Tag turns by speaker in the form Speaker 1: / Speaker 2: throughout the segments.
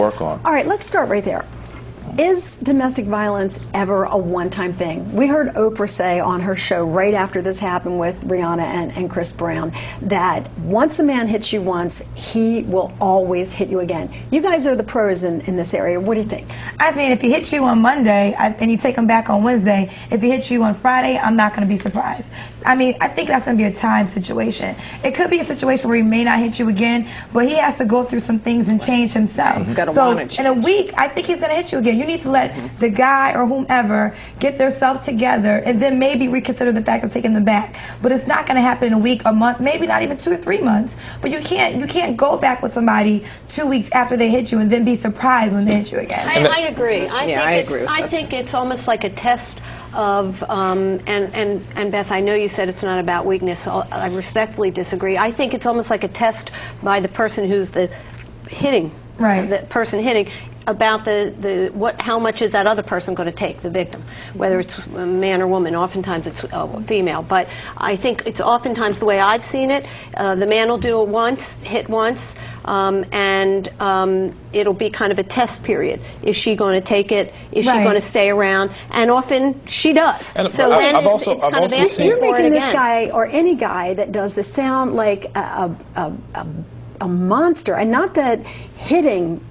Speaker 1: work on.
Speaker 2: All right, let's start right there. Is domestic violence ever a one-time thing? We heard Oprah say on her show right after this happened with Rihanna and Chris Brown that once a man hits you once, he will always hit you again. You guys are the pros in this area. What do you think?
Speaker 3: I mean, if he hits you on Monday and you take him back on Wednesday, if he hits you on Friday, I'm not going to be surprised. I mean, I think that's going to be a time situation. It could be a situation where he may not hit you again, but he has to go through some things and change himself.
Speaker 4: He's got to
Speaker 3: so
Speaker 4: want to change.
Speaker 3: In a week, I think he's going to hit you again. You need to let the guy or whomever get themselves together and then maybe reconsider the fact of taking them back. But it's not going to happen in a week, a month, maybe not even 2 or 3 months. But you can't go back with somebody 2 weeks after they hit you and then be surprised when they hit you again.
Speaker 5: I agree.
Speaker 4: I agree.
Speaker 5: I think it's almost like a test of, and Beth, I know you said it's not about weakness, so I respectfully disagree. I think it's almost like a test by the person who's the hitting, the person hitting, about how much is that other person going to take, the victim, whether it's a man or woman. Oftentimes it's female, but I think it's oftentimes the way I've seen it. The man will do it once, hit once, and it'll be kind of a test period. Is she going to take it? Is she going to stay around? And often she does.
Speaker 1: And
Speaker 5: so then it's kind of asking
Speaker 2: You're
Speaker 5: for it
Speaker 2: making this
Speaker 5: again.
Speaker 2: guy or any guy that does this sound like a monster, and not that hitting,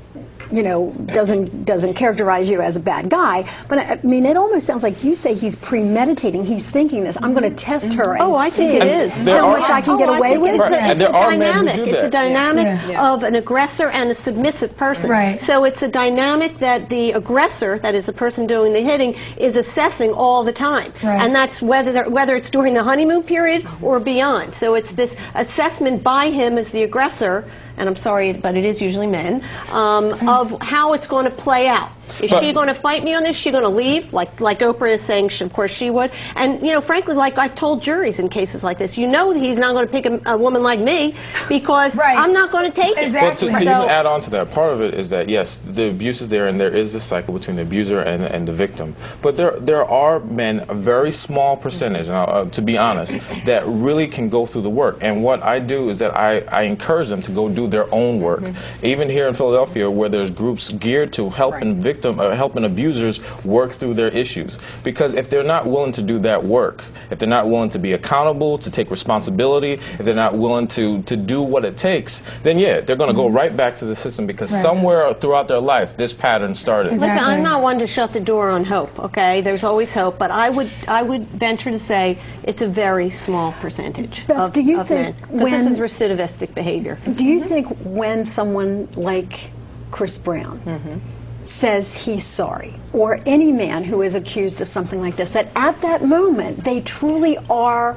Speaker 2: you know, doesn't characterize you as a bad guy, but I mean, it almost sounds like you say he's premeditating. He's thinking this. I'm going to test her and
Speaker 5: I think it is.
Speaker 2: how much I can get away with.
Speaker 5: It's a dynamic. It's a dynamic of an aggressor and a submissive person. So it's a dynamic that the aggressor, that is the person doing the hitting, is assessing all the time, and that's whether it's during the honeymoon period or beyond. So it's this assessment by him as the aggressor, and I'm sorry, but it is usually men, of how it's going to play out. Is she going to fight me on this? Is she going to leave? Like Oprah is saying, of course she would. And, you know, frankly, like I've told juries in cases like this, you know that he's not going to pick a woman like me because I'm not going to take it.
Speaker 1: Well, to even add on to that, part of it is that, yes, the abuse is there and there is a cycle between the abuser and the victim. But there are men, a very small percentage, to be honest, that really can go through the work. And what I do is that I encourage them to go do their own work. Even here in Philadelphia, where there's groups geared to helping helping abusers work through their issues. Because if they're not willing to do that work, if they're not willing to be accountable, to take responsibility, if they're not willing to do what it takes, then yeah, they're going to go right back to the system because somewhere throughout their life this pattern started.
Speaker 5: Listen, I'm not one to shut the door on hope, okay? There's always hope, but I would venture to say it's a very small percentage of men. Because this is recidivistic behavior.
Speaker 2: Do you think when someone like Chris Brown says he's sorry, or any man who is accused of something like this, that at that moment they truly are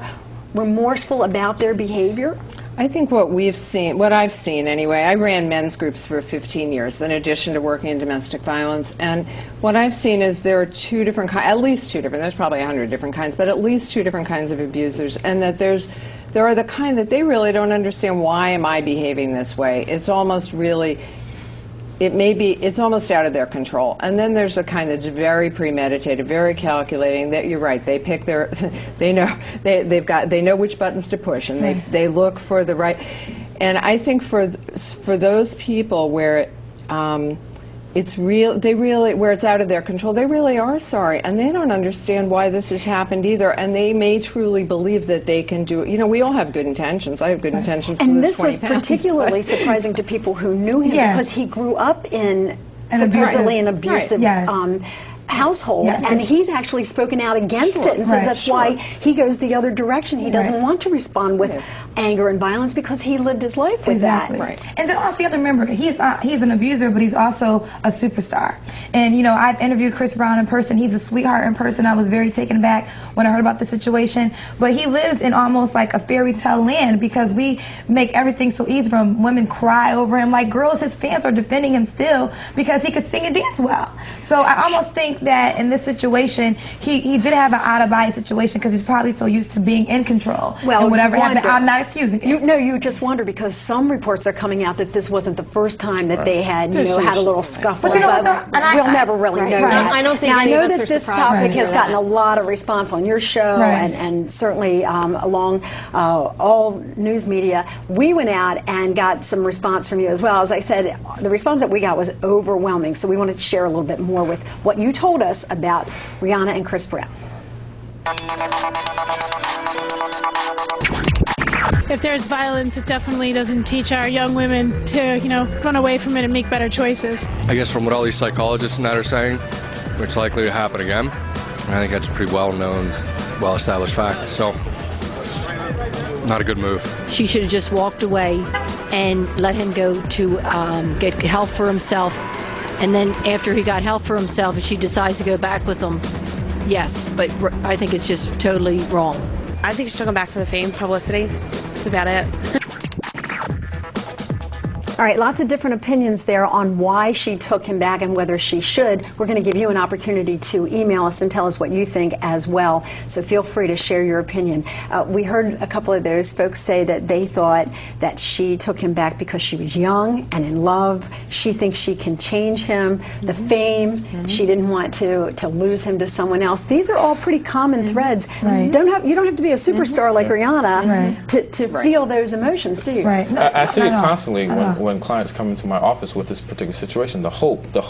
Speaker 2: remorseful about their behavior?
Speaker 4: I think what we've seen, what I've seen anyway, I ran men's groups for 15 years in addition to working in domestic violence, and what I've seen is there are two different kinds, at least two different, there's probably 100 different kinds, but at least two different kinds of abusers, and that there are the kind that they really don't understand, why am I behaving this way? It's almost really, it's almost out of their control. And then there's the kind that's very premeditated, very calculating, that you're right, they pick their, they know which buttons to push, and they look for the right. And I think for those people where it's real, where it's out of their control, they really are sorry, and they don't understand why this has happened either, and they may truly believe that they can do it. You know, we all have good intentions. I have good intentions.
Speaker 2: And this was particularly surprising to people who knew him because he grew up in supposedly an abusive household, and he's actually spoken out against it and says that's why he goes the other direction. He doesn't want to respond with anger and violence because he lived his life with that.
Speaker 3: And then also you have to remember, he's an abuser, but he's also a superstar. And you know, I've interviewed Chris Brown in person. He's a sweetheart in person. I was very taken aback when I heard about the situation. But he lives in almost like a fairy tale land because we make everything so easy for him. Women cry over him. Like girls, his fans are defending him still because he could sing and dance well. So I almost think that in this situation, he did have an out-of-body situation because he's probably so used to being in control.
Speaker 2: Well,
Speaker 3: and whatever happened, I'm not excusing it.
Speaker 2: You just wonder because some reports are coming out that this wasn't the first time that they had, had a little scuffle.
Speaker 3: But you know what,
Speaker 2: we'll never really know that.
Speaker 5: I don't think
Speaker 2: now, I know
Speaker 5: that
Speaker 2: this topic has gotten a lot of response on your show and certainly along all news media. We went out and got some response from you as well. As I said, the response that we got was overwhelming, so we wanted to share a little bit more with what you told us about Rihanna and Chris Brown.
Speaker 6: If there's violence, it definitely doesn't teach our young women to, run away from it and make better choices.
Speaker 7: I guess from what all these psychologists and that are saying, it's likely to happen again. I think that's a pretty well-known, well-established fact. So, not a good move.
Speaker 8: She should have just walked away and let him go to get help for himself. And then after he got help for himself, if she decides to go back with him, yes. But I think it's just totally wrong.
Speaker 9: I think she's going back for the fame, publicity. That's about it.
Speaker 2: All right, lots of different opinions there on why she took him back and whether she should. We're going to give you an opportunity to email us and tell us what you think as well. So feel free to share your opinion. We heard a couple of those folks say that they thought that she took him back because she was young and in love. She thinks she can change him. The fame, she didn't want to lose him to someone else. These are all pretty common threads. You don't have to be a superstar like Rihanna to feel those emotions, do you?
Speaker 1: I see it constantly when clients come into my office with this particular situation. The hope that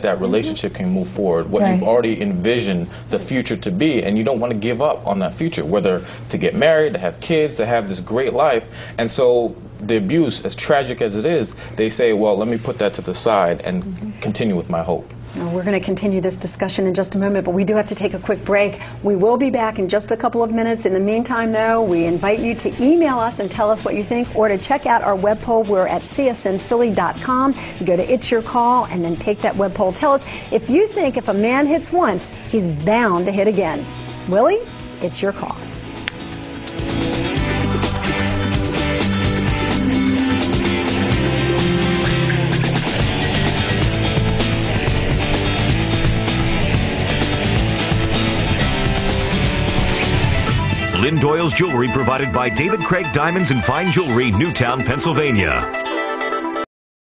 Speaker 1: that relationship can move forward, what you've already envisioned the future to be, and you don't want to give up on that future, whether to get married, to have kids, to have this great life. And so the abuse, as tragic as it is, they say, well, let me put that to the side and continue with my hope.
Speaker 2: Now, we're going to continue this discussion in just a moment, but we do have to take a quick break. We will be back in just a couple of minutes. In the meantime, though, we invite you to email us and tell us what you think, or to check out our web poll. We're at csnphilly.com. You go to It's Your Call and then take that web poll. Tell us if you think if a man hits once, he's bound to hit again. Willie, it's your call.
Speaker 10: Lynn Doyle's jewelry provided by David Craig Diamonds and Fine Jewelry, Newtown, Pennsylvania.